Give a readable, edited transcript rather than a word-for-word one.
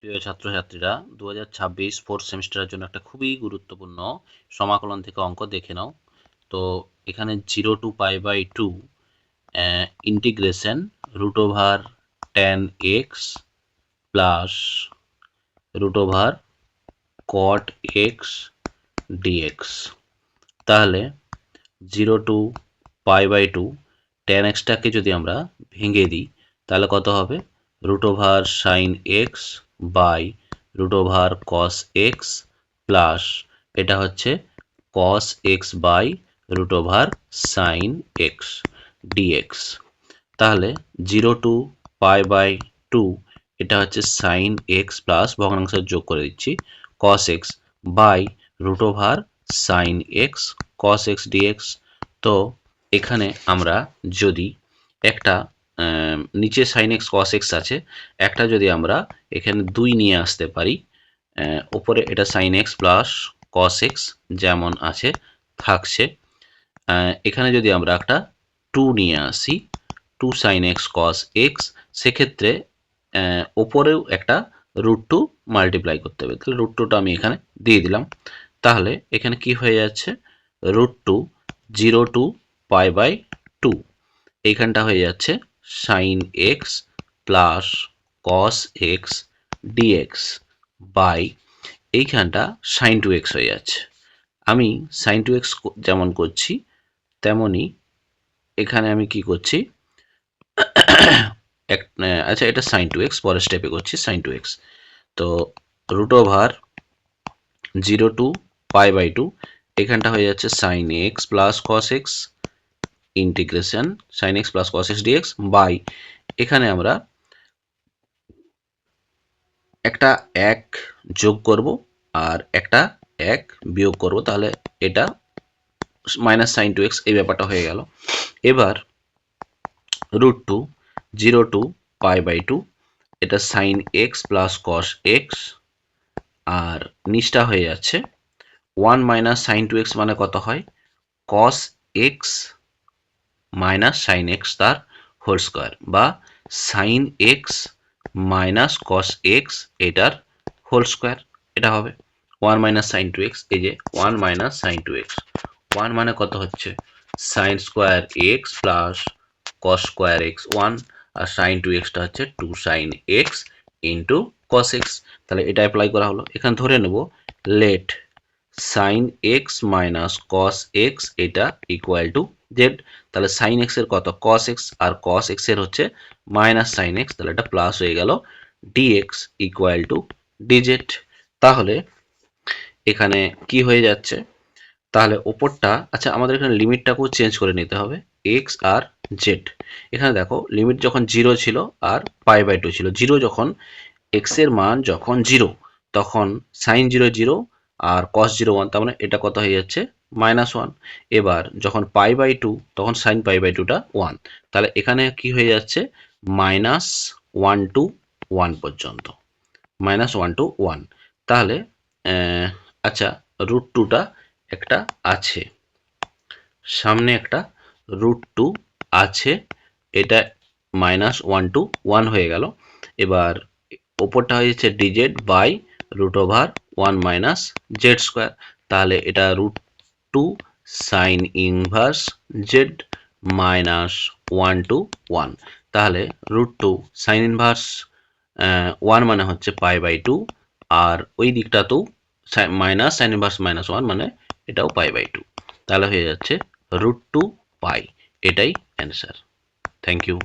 প্রিয় ছাত্রছাত্রীরা 2026 ফোর্থ সেমিস্টারের জন্য একটা খুবই গুরুত্বপূর্ণ সমাকলন থেকে অঙ্ক দেখে নাও। তো এখানে 0 to π/2 integration √tan x plus √cot x dx। তাহলে 0 to π/2 tan xটাকে যদি আমরা ভেঙে দিই তাহলে কত হবে √sin x by √cos x plus এটা হচ্ছে cos x by √sin x dx। তাহলে 0 to π/2 এটা হচ্ছে sin x প্লাস ভগ্নাংশের যোগ করে দিচ্ছি cos x by √sin x cos x dx। তো এখানে আমরা যদি একটা নিচে sin x cos x আছে, একটা যদি আমরা এখানে 2 নিয়ে আসতে পারি, উপরে এটা sin x plus cos x যেমন আছে থাকছে, এখানে যদি আমরা একটা 2 নিয়ে আসি 2 sin x cos x, সেক্ষেত্রে ওপরেও একটা √2 মাল্টিপ্লাই করতে হবে। তাহলে √2টা আমি এখানে দিয়ে দিলাম। তাহলে এখানে কি হয়ে যাচ্ছে √2 0 to π/2 এইখানটা হয়ে যাচ্ছে sin x plus cos x dx by এইখানটা sin 2x হয়ে যাচ্ছে। আমি sin 2x যেমন করছি তেমনি এখানে আমি কি করছি, আচ্ছা এটা sin 2x পরের স্টেপে করছি sin 2x। তো √0 to π/2 এখানটা হয়ে যাচ্ছে sin x plus cos x integration sin x plus cos x dx by এখানে আমরা একটা 1 যোগ করব আর একটা 1 বিয়োগ করব, তাহলে এটা মাইনাস sin 2x এই ব্যাপারটা হয়ে গেল। এবার √2 0 to π/2 এটা sin x plus cos x আর নিচটা হয়ে যাচ্ছে 1 মাইনাস sin 2x মানে কত হয় cos x minus sin x তার হোল স্কয়ার বা sin x minus cos x এটার হোল স্কয়ার, এটা হবে 1 মাইনাস sin 2x। এই যে 1 মাইনাস sin 2x, 1 মানে কত হচ্ছে sin square x plus cos square x 1 আর sin 2x টা হচ্ছে 2 sin x into cos x। তাহলে এটা অ্যাপ্লাই করা হলো। এখানে ধরে নেব let sin x minus cos x এটা ইকুয়াল টু z। তাহলে sin x এর কত cos x আর cos x এর হচ্ছে মাইনাস sin x, তাহলে এটা প্লাস হয়ে গেল dx ইকুয়াল টু dz। তাহলে এখানে কি হয়ে যাচ্ছে, তাহলে ওপরটা আচ্ছা আমাদের এখানে লিমিটটাকেও চেঞ্জ করে নিতে হবে x আর z। এখানে দেখো লিমিট যখন 0 ছিল আর π/2 ছিল, 0 যখন x এর মান যখন 0 তখন sin 0 0 আর cos 0 1, তার মানে এটা কত হয়ে যাচ্ছে -1। এবার যখন π/2 তখন sin π/2টা 1, তাহলে এখানে কি হয়ে যাচ্ছে -1 to 1 পর্যন্ত, -1 to 1। তাহলে আচ্ছা √2টা একটা আছে, সামনে একটা √2 আছে, এটা -1 to 1 হয়ে গেল। এবার ওপরটা হয়ে যাচ্ছে dz by √1 minus Z square, তাহলে এটা √2 sine inverse Z minus 1 to 1। তাহলে √2 সাইন ইনভার্স 1 মানে হচ্ছে π/2 আর ওই দিকটাতেও মাইনাস সাইন ইনভার্স -1 মানে এটাও π/2, তাহলে হয়ে যাচ্ছে √2 π। এটাই অ্যান্সার। Thank you.